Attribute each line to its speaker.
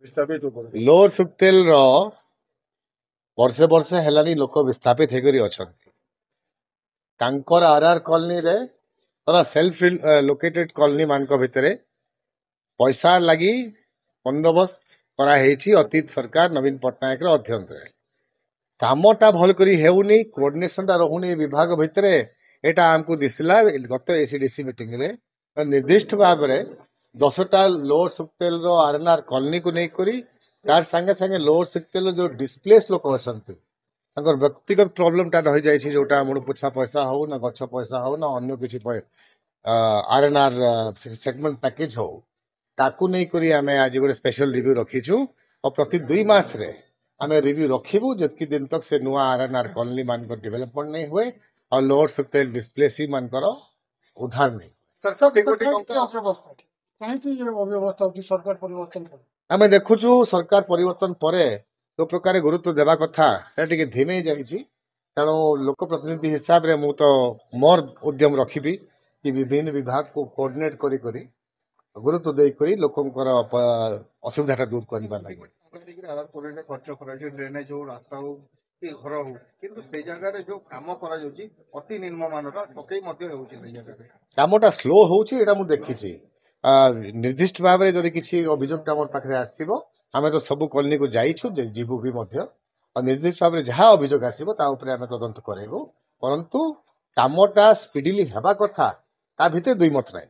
Speaker 1: विस्थापित हो पड़े
Speaker 2: लोअर सुक्तेल रो वर्षे वर्षे हेलानी लोक विस्थापित हेकरी अछंती तांकर आरआर कॉलोनी रे तथा सेल्फ लोकेटेड कॉलोनी मान भितरे पैसा लगी बंदोबस्त करा हेची अतीत सरकार नवीन पट्टनायक रो अध्ययन रे कामटा भल करी हेउनी कोऑर्डिनेशन टा रहुनी विभाग भितरे एटा हमको दिसला गत एसीडीसी मीटिंग रे निर्दिष्ट भाव रे 10टा लोअर सुक्तेल रो आरएनआर कॉलोनी को नहीं करी तार संगे संगे लोअर सुक्तेल जो डिस्प्लेस लोक अछंती तांकर व्यक्तिगत प्रॉब्लम टा रही जाइछि जोटा मुड़ पुछा पैसा हो ना गछ पैसा हो ना अन्य किछि आरएनआर सेटलमेंट पैकेज हो ताकू नहीं करी आमे आज गोटे स्पेशल रिव्यू रखीछु और प्रति 2 मास रे आमे रिव्यू रखिबु जतकि दिन तक से नुआ आरएनआर कॉलोनी मान को डेवलपमेंट नहीं हुए और लोअर सुक्तेल डिस्प्लेसी मान करो उधार नहीं
Speaker 1: सर सब देखो काहेकि ये अव्यवस्था होती सरकार परिवर्तन करे
Speaker 2: आमे देखुछु सरकार परिवर्तन परे तो प्रकार गुरुत्व देवा कथा टिके धीमे जाइछि तेणु लोक प्रतिनिधि हिसाब रे मु तो मोर उद्यम रखिबी कि विभिन्न विभाग को कोऑर्डिनेट करी करी गुरुत्व देई करी लोकंकर असुविधा दूर करबा लागि
Speaker 1: आधार कोरिडोर खर्च करा जे ड्रेनेज हो रास्ता हो कि घर हो किंतु से जगह रे जो काम करा जाउची अति निम्न मानर पकई मध्ये होउची से जगह रे
Speaker 2: कामटा स्लो होउची एटा मु देखिछि निर्दिष्ट भाव रे जदि किछि अभियोग हमर पाखरे आसीबो आमे तो सब कॉलोनी को जाइछु जीवु भी मध्य और निर्दिष्ट भाव रे जहा अभियोग आसीबो ता ऊपर आमे तदंत करेबो परंतु कामटा स्पीडीली हेबा कथा ता भितर दुई मत नाही